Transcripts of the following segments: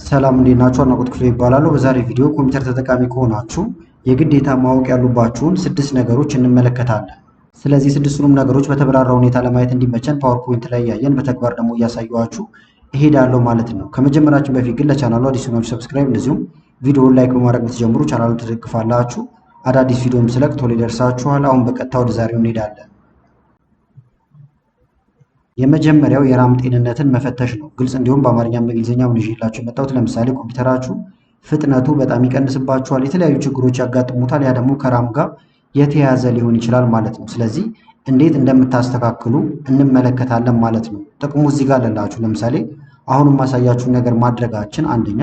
ሰላም እንዴት ናችሁ? አድናቆት ክፍሌ ይባላለሁ። በዛሬ ቪዲዮ ኮምፒውተር ተጠቃሚ ከሆናችሁ የግዴታ ማወቅ ያሉባችሁን 6 ነገሮች እንመለከታለን። ስለዚህ 6ቱንም ነገሮች በተብራራ ሁኔታ ለማየት እንዲመቸን ፓወርፖይንት ላይ ያየን በተግባር ደግሞ እያሳየኋችሁ እሄዳለሁ ማለት ነው። ከመጀመራችን በፊት ግን ለቻናሉ አዲስ ሆናችሁ ሰብስክራይብ፣ እንደዚሁም ቪዲዮውን ላይክ በማድረግ ብትጀምሩ ቻናሉን ትደግፋላችሁ። አዳዲስ ቪዲዮም ስለቅ ቶሎ ይደርሳችኋል። አሁን በቀጥታ ወደ ዛሬው እንሄዳለን። የመጀመሪያው የራም ጤንነትን መፈተሽ ነው። ግልጽ እንዲሁም በአማርኛም በእንግሊዝኛም ይዤላችሁ የመጣሁት ለምሳሌ ኮምፒውተራችሁ ፍጥነቱ በጣም ይቀንስባችኋል፣ የተለያዩ ችግሮች ያጋጥሙታል። ያ ደግሞ ከራም ጋር የተያያዘ ሊሆን ይችላል ማለት ነው። ስለዚህ እንዴት እንደምታስተካክሉ እንመለከታለን ማለት ነው። ጥቅሙ እዚህ ጋር አለላችሁ። ለምሳሌ አሁን የማሳያችሁን ነገር ማድረጋችን አንደኛ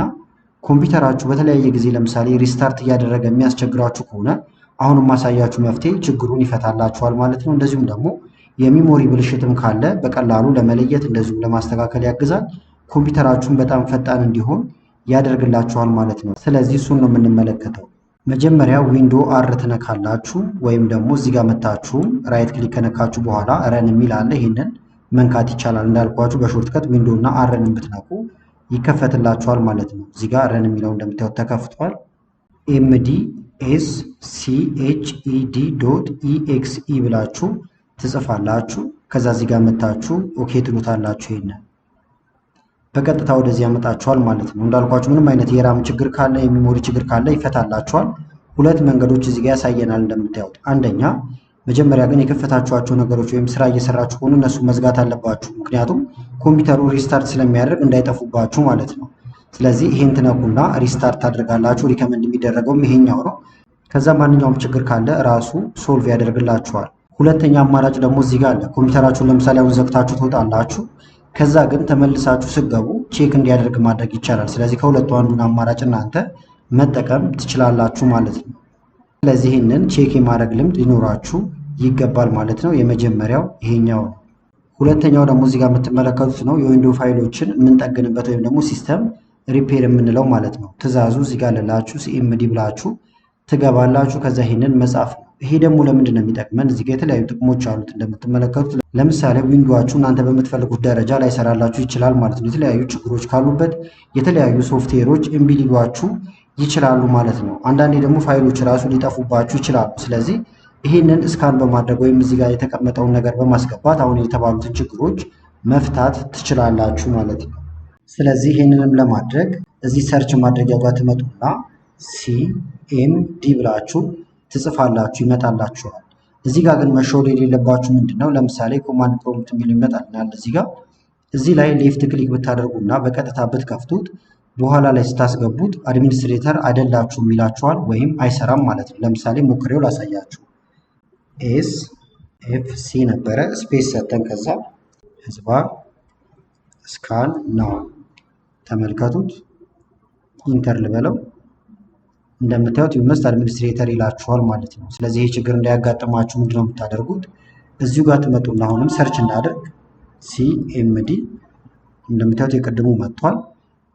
ኮምፒውተራችሁ በተለያየ ጊዜ ለምሳሌ ሪስታርት እያደረገ የሚያስቸግራችሁ ከሆነ አሁን የማሳያችሁ መፍትሄ ችግሩን ይፈታላችኋል ማለት ነው። እንደዚሁም ደግሞ የሚሞሪ ብልሽትም ካለ በቀላሉ ለመለየት እንደዚሁም ለማስተካከል ያግዛል። ኮምፒውተራችሁን በጣም ፈጣን እንዲሆን ያደርግላችኋል ማለት ነው። ስለዚህ እሱን ነው የምንመለከተው። መጀመሪያ ዊንዶ አር ትነካላችሁ ወይም ደግሞ እዚህ ጋር መታችሁ ራይት ክሊክ ከነካችሁ በኋላ ረን የሚል አለ። ይሄንን መንካት ይቻላል። እንዳልኳችሁ በሾርትከት ዊንዶ እና አርን ብትነኩ ይከፈትላችኋል ማለት ነው። እዚህ ጋር ረን የሚለው እንደምታዩት ተከፍቷል። mdsched.exe ብላችሁ ትጽፋላችሁ። ከዛ እዚህ ጋር መታችሁ ኦኬ ትሉታላችሁ። ይሄንን በቀጥታ ወደዚህ ያመጣችኋል ማለት ነው። እንዳልኳችሁ ምንም አይነት የራም ችግር ካለ የሚሞሪ ችግር ካለ ይፈታላችኋል። ሁለት መንገዶች እዚህ ጋር ያሳየናል እንደምታዩት። አንደኛ መጀመሪያ ግን የከፈታችኋቸው ነገሮች ወይም ስራ እየሰራችሁ ከሆኑ እነሱ መዝጋት አለባችሁ። ምክንያቱም ኮምፒውተሩ ሪስታርት ስለሚያደርግ እንዳይጠፉባችሁ ማለት ነው። ስለዚህ ይሄን ትነኩና ሪስታርት ታደርጋላችሁ። ሪከመንድ የሚደረገውም ይሄኛው ነው። ከዛ ማንኛውም ችግር ካለ ራሱ ሶልቭ ያደርግላችኋል። ሁለተኛ አማራጭ ደግሞ እዚህ ጋር አለ። ኮምፒውተራችሁን ለምሳሌ አሁን ዘግታችሁ ትወጣላችሁ። ከዛ ግን ተመልሳችሁ ስገቡ ቼክ እንዲያደርግ ማድረግ ይቻላል። ስለዚህ ከሁለቱ አንዱን አማራጭ እናንተ መጠቀም ትችላላችሁ ማለት ነው። ስለዚህ ይህንን ቼክ የማድረግ ልምድ ሊኖራችሁ ይገባል ማለት ነው። የመጀመሪያው ይሄኛው ነው። ሁለተኛው ደግሞ እዚህ ጋር የምትመለከቱት ነው። የዊንዶው ፋይሎችን የምንጠግንበት ወይም ደግሞ ሲስተም ሪፔር የምንለው ማለት ነው። ትእዛዙ እዚህ ጋር ልላችሁ ሲኤምዲ ብላችሁ ትገባላችሁ። ከዛ ይሄንን መጻፍ ነው። ይሄ ደግሞ ለምንድን ነው የሚጠቅመን? እዚህ ጋር የተለያዩ ጥቅሞች አሉት እንደምትመለከቱት። ለምሳሌ ዊንዶዋችሁ እናንተ በምትፈልጉት ደረጃ ላይ ሰራላችሁ ይችላል ማለት ነው። የተለያዩ ችግሮች ካሉበት የተለያዩ ሶፍትዌሮች እምቢ ሊሏችሁ ይችላሉ ማለት ነው። አንዳንዴ ደግሞ ፋይሎች ራሱ ሊጠፉባችሁ ይችላሉ። ስለዚህ ይህንን እስካን በማድረግ ወይም እዚህ ጋር የተቀመጠውን ነገር በማስገባት አሁን የተባሉትን ችግሮች መፍታት ትችላላችሁ ማለት ነው። ስለዚህ ይህንንም ለማድረግ እዚህ ሰርች ማድረጊያ ጋር ትመጡና ሲኤምዲ ብላችሁ ትጽፋላችሁ፣ ይመጣላችኋል። እዚህ ጋር ግን መሸወድ የሌለባችሁ ምንድነው? ለምሳሌ ኮማንድ ፕሮምፕት የሚል ይመጣልናል እዚህ ጋር። እዚህ ላይ ሌፍት ክሊክ ብታደርጉና በቀጥታ ብትከፍቱት በኋላ ላይ ስታስገቡት አድሚኒስትሬተር አይደላችሁም ይላችኋል ወይም አይሰራም ማለት ነው። ለምሳሌ ሞክሬው ላሳያችሁ። ኤስኤፍሲ ነበረ ስፔስ ሰተን ከዛ ህዝባ ስካን ነው። ተመልከቱት። ኢንተር ልበለው። እንደምታዩት ዩመስት አድሚኒስትሬተር ይላችኋል ማለት ነው። ስለዚህ ይሄ ችግር እንዳያጋጥማችሁ ምንድነው የምታደርጉት? እዚሁ ጋር ትመጡና አሁንም ሰርች እናደርግ ሲኤምዲ። እንደምታዩት የቅድሙ መጥቷል።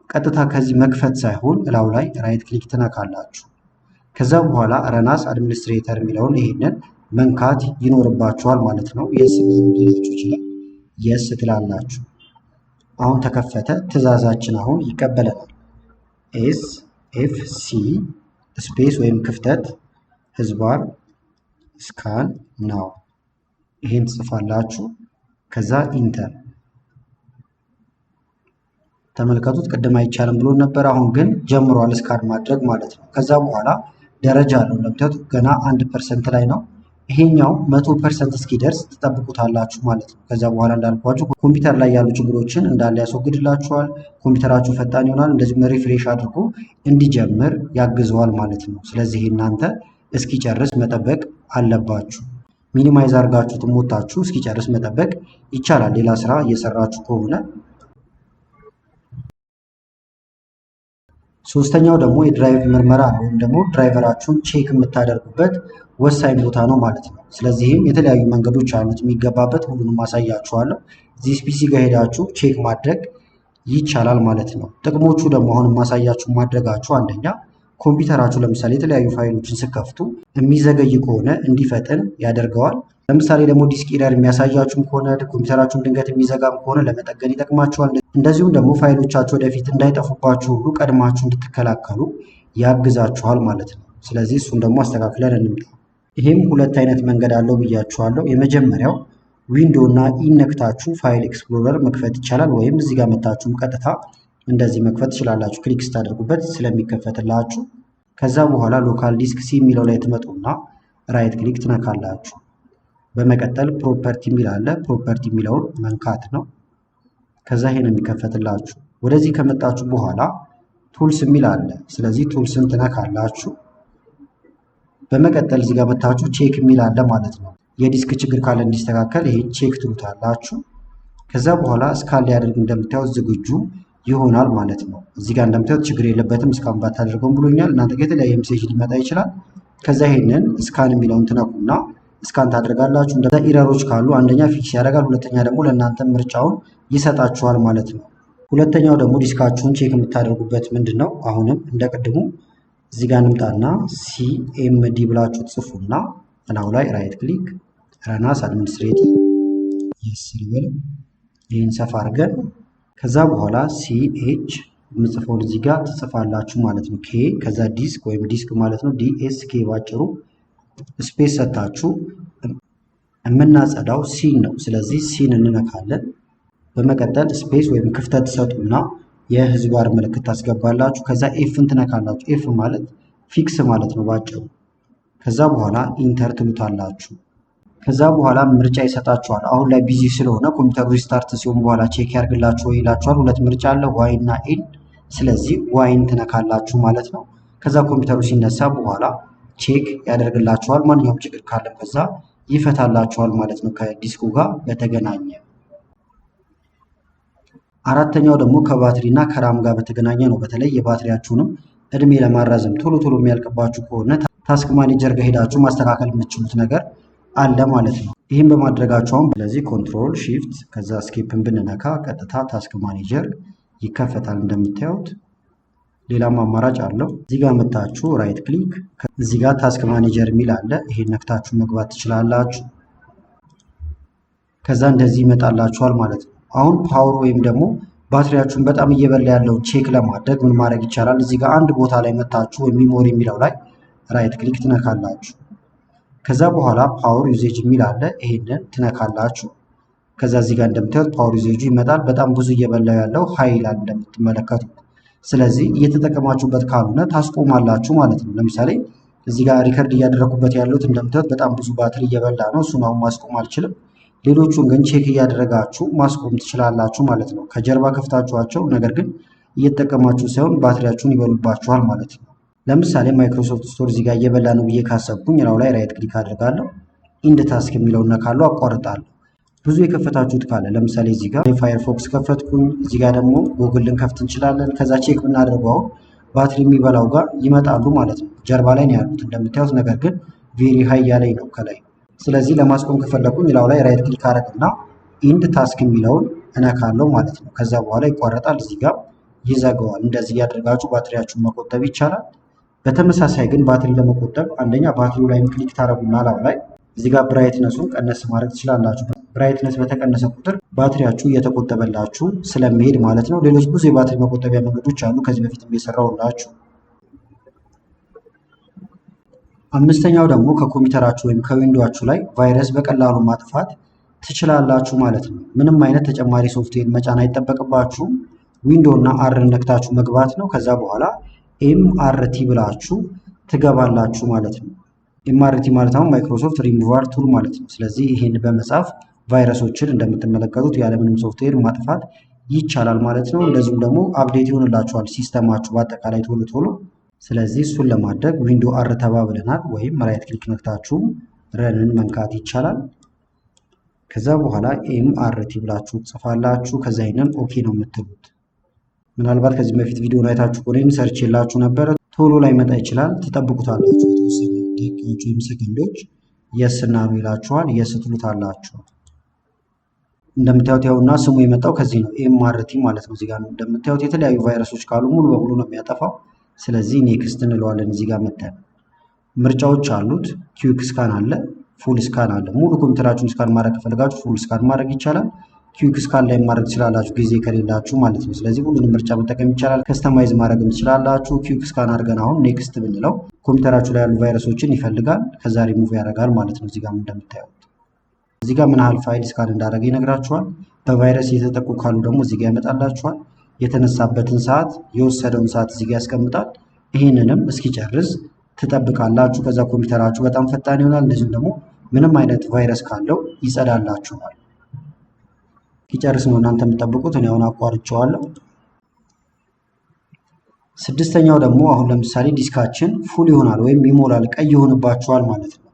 ቀጥታ ከዚህ መክፈት ሳይሆን እላው ላይ ራይት ክሊክ ትነካላችሁ። ከዛ በኋላ ረናስ አድሚኒስትሬተር የሚለውን ይሄንን መንካት ይኖርባችኋል ማለት ነው። የስ ሊላችሁ ይችላል። የስ ትላላችሁ። አሁን ተከፈተ። ትዕዛዛችን አሁን ይቀበለናል። ኤስ ኤፍ ሲ ስፔስ ወይም ክፍተት ህዝባር ስካን ናው። ይሄን ትጽፋላችሁ። ከዛ ኢንተር። ተመልከቱት። ቅድም አይቻልም ብሎ ነበር። አሁን ግን ጀምሯል ስካን ማድረግ ማለት ነው። ከዛ በኋላ ደረጃ አለው። እንደምታዩት ገና 1% ላይ ነው። ይሄኛው 100% እስኪደርስ ትጠብቁታላችሁ ማለት ነው። ከዛ በኋላ እንዳልኳችሁ ኮምፒውተር ላይ ያሉ ችግሮችን እንዳለ ያስወግድላችኋል። ኮምፒውተራችሁ ፈጣን ይሆናል። እንደዚሁም ሪፍሬሽ አድርጎ እንዲጀምር ያግዘዋል ማለት ነው። ስለዚህ እናንተ እስኪጨርስ መጠበቅ አለባችሁ። ሚኒማይዝ አድርጋችሁ ትሞታችሁ እስኪጨርስ መጠበቅ ይቻላል፣ ሌላ ስራ እየሰራችሁ ከሆነ። ሶስተኛው ደግሞ የድራይቭ ምርመራ ነው፣ ወይም ደግሞ ድራይቨራችሁን ቼክ የምታደርጉበት ወሳኝ ቦታ ነው ማለት ነው። ስለዚህም የተለያዩ መንገዶች አሉት የሚገባበት፣ ሁሉንም አሳያችኋለሁ። እዚህ ፒሲ ጋር ሄዳችሁ ቼክ ማድረግ ይቻላል ማለት ነው። ጥቅሞቹ ደግሞ አሁን ማሳያችሁ ማድረጋችሁ አንደኛ ኮምፒውተራችሁ ለምሳሌ የተለያዩ ፋይሎችን ስከፍቱ የሚዘገይ ከሆነ እንዲፈጥን ያደርገዋል። ለምሳሌ ደግሞ ዲስክ ኤረር የሚያሳያችሁም ከሆነ ኮምፒውተራችሁን ድንገት የሚዘጋም ከሆነ ለመጠገን ይጠቅማችኋል። እንደዚሁም ደግሞ ፋይሎቻችሁ ወደፊት እንዳይጠፉባችሁ ሁሉ ቀድማችሁ እንድትከላከሉ ያግዛችኋል ማለት ነው። ስለዚህ እሱን ደግሞ አስተካክለን እንምጣ። ይሄም ሁለት አይነት መንገድ አለው ብያችኋለሁ። የመጀመሪያው ዊንዶ እና ኢን ነክታችሁ ፋይል ኤክስፕሎረር መክፈት ይቻላል። ወይም እዚህ ጋር መታችሁም ቀጥታ እንደዚህ መክፈት ትችላላችሁ። ክሊክ ስታደርጉበት ስለሚከፈትላችሁ። ከዛ በኋላ ሎካል ዲስክ ሲ የሚለው ላይ ትመጡና ራይት ክሊክ ትነካላችሁ። በመቀጠል ፕሮፐርቲ የሚል አለ። ፕሮፐርቲ የሚለውን መንካት ነው። ከዛ ይሄን የሚከፈትላችሁ። ወደዚህ ከመጣችሁ በኋላ ቱልስ የሚል አለ። ስለዚህ ቱልስን ትነካላችሁ። በመቀጠል እዚህ ጋር መታችሁ ቼክ የሚል አለ ማለት ነው። የዲስክ ችግር ካለ እንዲስተካከል ይሄ ቼክ ትሉታላችሁ። ከዛ በኋላ እስካን ሊያደርግ እንደምታዩት ዝግጁ ይሆናል ማለት ነው። እዚህ ጋር እንደምታዩት ችግር የለበትም እስካን ባታደርገውም ብሎኛል። እናንተ ጋር የተለያየ ሜሴጅ ሊመጣ ይችላል። ከዛ ይሄንን እስካን የሚለውን ትነኩና እስካን ታደርጋላችሁ። እንደዛ ኢረሮች ካሉ አንደኛ ፊክስ ያደርጋል፣ ሁለተኛ ደግሞ ለእናንተ ምርጫውን ይሰጣችኋል ማለት ነው። ሁለተኛው ደግሞ ዲስካችሁን ቼክ የምታደርጉበት ምንድን ነው? አሁንም እንደ ቅድሙ እዚህ ጋር እንምጣና ሲኤምዲ ብላችሁ ጽፉና እላው ላይ ራይት ክሊክ ረናስ አድሚኒስትሬቲቭ ይስርበል ይህን ሰፋ አድርገን ከዛ በኋላ ሲኤች የምጽፈውን እዚህ ጋር ትጽፋላችሁ ማለት ነው። ኬ ከዛ ዲስክ ወይም ዲስክ ማለት ነው ዲኤስኬ ባጭሩ ስፔስ ሰታችሁ የምናጸዳው ሲን ነው። ስለዚህ ሲን እንነካለን። በመቀጠል ስፔስ ወይም ክፍተት ሰጡና የህዝባር ምልክት ታስገባላችሁ። ከዛ ኤፍን ትነካላችሁ። ኤፍ ማለት ፊክስ ማለት ነው ባጭሩ። ከዛ በኋላ ኢንተር ትሉታላችሁ። ከዛ በኋላ ምርጫ ይሰጣችኋል። አሁን ላይ ቢዚ ስለሆነ ኮምፒውተሩ ሪስታርት ሲሆን በኋላ ቼክ ያርግላችሁ ወይ ይላችኋል። ሁለት ምርጫ አለ፣ ዋይ እና ኤን። ስለዚህ ዋይን ትነካላችሁ ማለት ነው። ከዛ ኮምፒውተሩ ሲነሳ በኋላ ቼክ ያደርግላችኋል። ማንኛውም ችግር ካለም ከዛ ይፈታላችኋል ማለት ነው ከዲስኩ ጋር በተገናኘ። አራተኛው ደግሞ ከባትሪ እና ከራም ጋር በተገናኘ ነው። በተለይ የባትሪያችሁንም እድሜ ለማራዘም ቶሎ ቶሎ የሚያልቅባችሁ ከሆነ ታስክ ማኔጀር ጋር ሄዳችሁ ማስተካከል የምትችሉት ነገር አለ ማለት ነው። ይህም በማድረጋቸውም ስለዚህ ኮንትሮል ሺፍት ከዛ ስኬፕን ብንነካ ቀጥታ ታስክ ማኔጀር ይከፈታል እንደምታዩት። ሌላም አማራጭ አለው። እዚህ ጋር መታችሁ ራይት ክሊክ እዚህ ጋር ታስክ ማኔጀር የሚል አለ። ይሄን ነክታችሁ መግባት ትችላላችሁ። ከዛ እንደዚህ ይመጣላችኋል ማለት ነው። አሁን ፓወር ወይም ደግሞ ባትሪያችሁን በጣም እየበላ ያለውን ቼክ ለማድረግ ምን ማድረግ ይቻላል? እዚህ ጋር አንድ ቦታ ላይ መታችሁ ወይም ሚሞሪ የሚለው ላይ ራይት ክሊክ ትነካላችሁ። ከዛ በኋላ ፓወር ዩዜጅ የሚል አለ። ይሄንን ትነካላችሁ። ከዛ እዚህ ጋር እንደምታዩት ፓወር ዩዜጁ ይመጣል። በጣም ብዙ እየበላው ያለው ኃይል አለ እንደምትመለከቱት። ስለዚህ እየተጠቀማችሁበት ካልሆነ ታስቆማላችሁ ማለት ነው። ለምሳሌ እዚህ ጋር ሪከርድ እያደረኩበት ያለሁት እንደምታዩት በጣም ብዙ ባትሪ እየበላ ነው። እሱን አሁን ማስቆም አልችልም። ሌሎቹን ግን ቼክ እያደረጋችሁ ማስቆም ትችላላችሁ ማለት ነው። ከጀርባ ከፍታችኋቸው ነገር ግን እየተጠቀማችሁ ሳይሆን ባትሪያችሁን ይበሉባችኋል ማለት ነው። ለምሳሌ ማይክሮሶፍት ስቶር እዚህ ጋር እየበላ ነው ብዬ ካሰብኩኝ ላው ላይ ራይት ክሊክ አድርጋለሁ። ኢንድ ታስክ የሚለውን ነካለሁ፣ አቋርጣለሁ። ብዙ የከፈታችሁት ካለ ለምሳሌ እዚህ ጋር ፋየርፎክስ ከፈትኩኝ፣ እዚህ ጋር ደግሞ ጉግልን ከፍት እንችላለን። ከዛ ቼክ ብናደርገው ባትሪ የሚበላው ጋር ይመጣሉ ማለት ነው። ጀርባ ላይ ነው ያሉት እንደምታዩት፣ ነገር ግን ቬሪ ሃይ ያለኝ ነው ከላይ። ስለዚህ ለማስቆም ከፈለኩኝ ላው ላይ ራይት ክሊክ አደረግና ኢንድ ታስክ የሚለውን እነካለሁ ማለት ነው። ከዛ በኋላ ይቋረጣል፣ እዚህ ጋር ይዘጋዋል። እንደዚህ እያደረጋችሁ ባትሪያችሁን መቆጠብ ይቻላል። በተመሳሳይ ግን ባትሪ ለመቆጠብ አንደኛ ባትሪው ላይ ክሊክ ታደርጉና ላው ላይ እዚህ ጋር ብራይትነሱን ቀነስ ማድረግ ትችላላችሁ። ብራይትነስ በተቀነሰ ቁጥር ባትሪያችሁ እየተቆጠበላችሁ ስለሚሄድ ማለት ነው። ሌሎች ብዙ የባትሪ መቆጠቢያ መንገዶች አሉ፣ ከዚህ በፊት የሰራሁላችሁ። አምስተኛው ደግሞ ከኮምፒውተራችሁ ወይም ከዊንዶዋችሁ ላይ ቫይረስ በቀላሉ ማጥፋት ትችላላችሁ ማለት ነው። ምንም አይነት ተጨማሪ ሶፍትዌር መጫን አይጠበቅባችሁም። ዊንዶ እና አር ነክታችሁ መግባት ነው። ከዛ በኋላ ኤምአርቲ ብላችሁ ትገባላችሁ ማለት ነው። ኤምአርቲ ማለት አሁን ማይክሮሶፍት ሪሙቨር ቱል ማለት ነው። ስለዚህ ይሄን በመጻፍ ቫይረሶችን እንደምትመለከቱት ያለምንም ሶፍትዌር ማጥፋት ይቻላል ማለት ነው። እንደዚሁም ደግሞ አፕዴት ይሆንላችኋል ሲስተማችሁ በአጠቃላይ ቶሎ ቶሎ። ስለዚህ እሱን ለማድረግ ዊንዶ አር ተባብለናል፣ ወይም ራይት ክሊክ ነክታችሁ ረንን መንካት ይቻላል። ከዛ በኋላ ኤምአርቲ ብላችሁ ጽፋላችሁ። ከዛ ይሄንን ኦኬ ነው የምትሉት። ምናልባት ከዚህ በፊት ቪዲዮን አይታችሁ ከሆነ ሰርች የላችሁ ነበር፣ ቶሎ ላይ መጣ ይችላል። ትጠብቁታላችሁ የተወሰነ ደቂቃዎች ወይም ሰከንዶች። የስ እና ነው ይላችኋል። የስ ትሉታላችሁ። እንደምታዩት ያውና ስሙ የመጣው ከዚህ ነው ኤምአርቲ ማለት ነው። እዚህ ጋር እንደምታዩት የተለያዩ ቫይረሶች ካሉ ሙሉ በሙሉ ነው የሚያጠፋው። ስለዚህ ኔክስት እንለዋለን። እዚህ ጋር መተን ምርጫዎች አሉት። ኩዊክ ስካን አለ፣ ፉል ስካን አለ። ሙሉ ኮምፒውተራችሁን ስካን ማድረግ ከፈለጋችሁ ፉል ስካን ማድረግ ይቻላል። ኩዊክ ስካን ላይ ማድረግ ትችላላችሁ ጊዜ ከሌላችሁ ማለት ነው። ስለዚህ ሁሉንም ምርጫ መጠቀም ይቻላል። ከስተማይዝ ማድረግም ትችላላችሁ። ኩዊክ ስካን አድርገን አሁን ኔክስት ብንለው ኮምፒውተራችሁ ላይ ያሉ ቫይረሶችን ይፈልጋል፣ ከዛ ሪሙቭ ያደርጋል ማለት ነው። እዚህ ጋር እንደምታዩት እዚህ ጋር ምን ያህል ፋይል ስካን እንዳደረገ ይነግራችኋል። በቫይረስ የተጠቁ ካሉ ደግሞ እዚህ ጋር ያመጣላችኋል። የተነሳበትን ሰዓት፣ የወሰደውን ሰዓት እዚህ ጋር ያስቀምጣል። ይህንንም እስኪጨርስ ትጠብቃላችሁ። ከዛ ኮምፒውተራችሁ በጣም ፈጣን ይሆናል። እንደዚሁም ደግሞ ምንም አይነት ቫይረስ ካለው ይጸዳላችኋል። ይጨርስ ነው እናንተ የምትጠብቁት። እኔ አሁን አቋርጬዋለሁ። ስድስተኛው ደግሞ አሁን ለምሳሌ ዲስካችን ፉል ይሆናል ወይም ይሞላል፣ ቀይ ይሆንባችኋል ማለት ነው።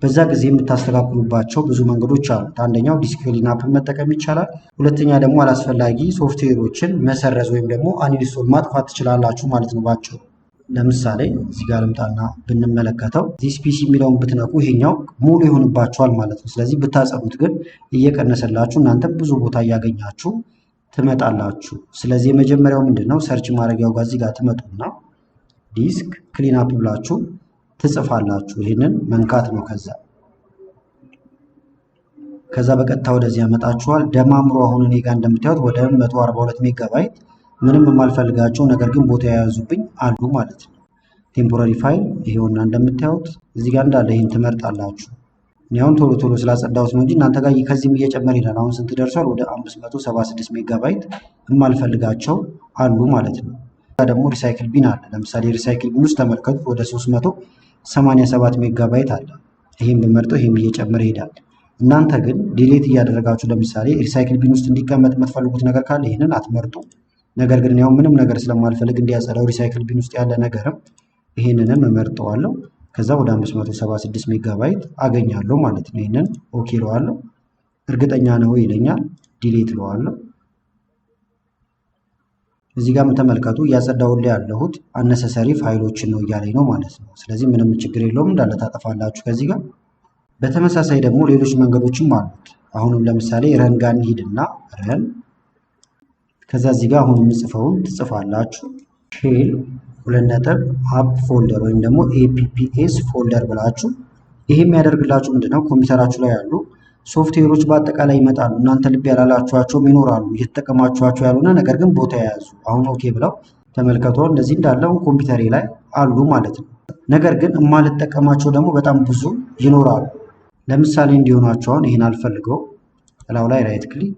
በዛ ጊዜ የምታስተካክሉባቸው ብዙ መንገዶች አሉት። አንደኛው ዲስክ ክሊንአፕን መጠቀም ይቻላል። ሁለተኛ ደግሞ አላስፈላጊ ሶፍትዌሮችን መሰረዝ ወይም ደግሞ አንኢንስቶል ማጥፋት ትችላላችሁ ማለት ነው ባጭሩ። ለምሳሌ እዚህ ጋር ልምጣና ብንመለከተው ዲስ ፒሲ የሚለውን ብትነኩ ይሄኛው ሙሉ ይሆንባችኋል ማለት ነው። ስለዚህ ብታጸዱት ግን እየቀነሰላችሁ እናንተ ብዙ ቦታ እያገኛችሁ ትመጣላችሁ። ስለዚህ የመጀመሪያው ምንድነው ሰርች ማድረጊያው ጋር እዚህ ጋር ትመጡና ዲስክ ክሊንአፕ ብላችሁ ትጽፋላችሁ። ይህንን መንካት ነው። ከዛ በቀጥታ ወደዚህ ያመጣችኋል። ደማምሮ አሁን እኔ ጋር እንደምታዩት ወደ 142 ሜጋባይት ምንም የማልፈልጋቸው ነገር ግን ቦታ የያዙብኝ አሉ ማለት ነው። ቴምፖራሪ ፋይል ይሄውና እንደምታዩት እዚህ ጋር እንዳለ ይሄን ትመርጣላችሁ። እኔ አሁን ቶሎ ቶሎ ስላጸዳሁት ነው እንጂ እናንተ ጋር ከዚህም እየጨመረ ይላል። አሁን ስንት ደርሷል? ወደ 576 ሜጋባይት የማልፈልጋቸው አሉ ማለት ነው። ደግሞ ሪሳይክል ቢን አለ። ለምሳሌ ሪሳይክል ቢን ውስጥ ተመልከቱት ወደ 387 ሜጋባይት አለ። ይሄን ብመርጠው ይሄም እየጨመረ ይሄዳል። እናንተ ግን ዲሌት እያደረጋችሁ ለምሳሌ ሪሳይክል ቢን ውስጥ እንዲቀመጥ የምትፈልጉት ነገር ካለ ይሄንን አትመርጡ። ነገር ግን ያው ምንም ነገር ስለማልፈልግ እንዲያጸዳው ሪሳይክል ቢን ውስጥ ያለ ነገርም ይሄንንም እመርጠዋለሁ። ከዛ ወደ 576 ሜጋባይት አገኛለሁ ማለት ነው። ይሄንን ኦኬ እለዋለሁ። እርግጠኛ ነው ይለኛል። ዲሌት እለዋለሁ። እዚህ ጋር ተመልከቱ እያጸዳሁልኝ ያለሁት አነሰሰሪ ፋይሎችን ነው እያለኝ ነው ማለት ነው። ስለዚህ ምንም ችግር የለውም እንዳለ ታጠፋላችሁ ከዚህ ጋር። በተመሳሳይ ደግሞ ሌሎች መንገዶችም አሉት። አሁንም ለምሳሌ ረን ጋር እንሂድና ረን ከዛ እዚህ ጋር አሁን የምጽፈውን ትጽፋላችሁ። ሼል 2 አፕ ፎልደር ወይም ደግሞ APPS ፎልደር ብላችሁ ይሄ የሚያደርግላችሁ ምንድነው ኮምፒውተራችሁ ላይ ያሉ ሶፍትዌሮች በአጠቃላይ ይመጣሉ። እናንተ ልብ ያላላችኋቸውም ይኖራሉ እየተጠቀማችኋቸው ያሉና ነገር ግን ቦታ የያዙ። አሁን ኦኬ ብለው ተመልከቱ እንደዚህ እንዳለው ኮምፒውተሬ ላይ አሉ ማለት ነው። ነገር ግን የማልጠቀማቸው ደግሞ በጣም ብዙ ይኖራሉ። ለምሳሌ እንዲሆናችሁ አሁን ይሄን አልፈልገው እላው ላይ ራይት ክሊክ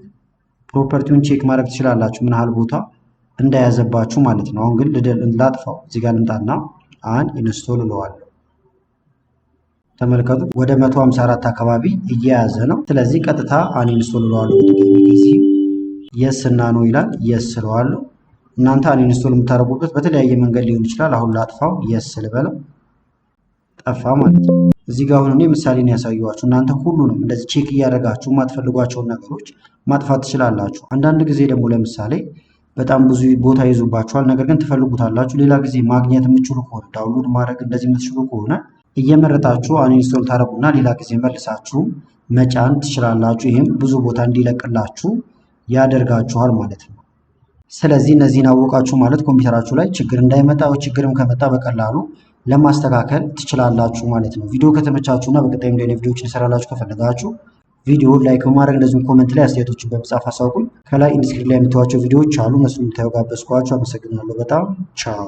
ፕሮፐርቲውን ቼክ ማድረግ ትችላላችሁ ምን ያህል ቦታ እንዳያዘባችሁ ማለት ነው። አሁን ግን ላጥፋው። እዚህ ጋር ልምጣና ኢንስቶል እለዋለሁ። ተመልከቱት ወደ 154 አካባቢ እየያዘ ነው። ስለዚህ ቀጥታ ኢንስቶል እለዋለሁ። ከዚህ የስ እና ነው ይላል። የስ እለዋለሁ። እናንተ ኢንስቶል የምታደርጉበት በተለያየ መንገድ ሊሆን ይችላል። አሁን ላጥፋው። የስ ልበለው። ጠፋ ማለት ነው። እዚህ ጋር አሁን እኔ ምሳሌን ያሳየኋችሁ። እናንተ ሁሉንም እንደዚህ ቼክ እያደረጋችሁ የማትፈልጓቸውን ነገሮች ማጥፋት ትችላላችሁ። አንዳንድ ጊዜ ደግሞ ለምሳሌ በጣም ብዙ ቦታ ይዙባችኋል፣ ነገር ግን ትፈልጉታላችሁ። ሌላ ጊዜ ማግኘት የምትችሉ ከሆነ ዳውንሎድ ማድረግ እንደዚህ የምትችሉ ከሆነ እየመረጣችሁ አንኢንስቶል ታደርጉና ሌላ ጊዜ መልሳችሁ መጫን ትችላላችሁ። ይህም ብዙ ቦታ እንዲለቅላችሁ ያደርጋችኋል ማለት ነው። ስለዚህ እነዚህን አወቃችሁ ማለት ኮምፒውተራችሁ ላይ ችግር እንዳይመጣ ወይ ችግርም ከመጣ በቀላሉ ለማስተካከል ትችላላችሁ ማለት ነው። ቪዲዮ ከተመቻችሁና በቀጣይ እንደዚህ ቪዲዮዎችን እንሰራላችሁ ከፈለጋችሁ ቪዲዮ ላይክ በማድረግ እንደዚሁም ኮሜንት ላይ አስተያየቶችን በመጻፍ አሳውቁኝ። ከላይ ኢንስክሪፕት ላይ የምታዩዋቸው ቪዲዮዎች አሉ። እነሱን እንድታዩ ጋበዝኳችሁ። አመሰግናለሁ በጣም ቻው።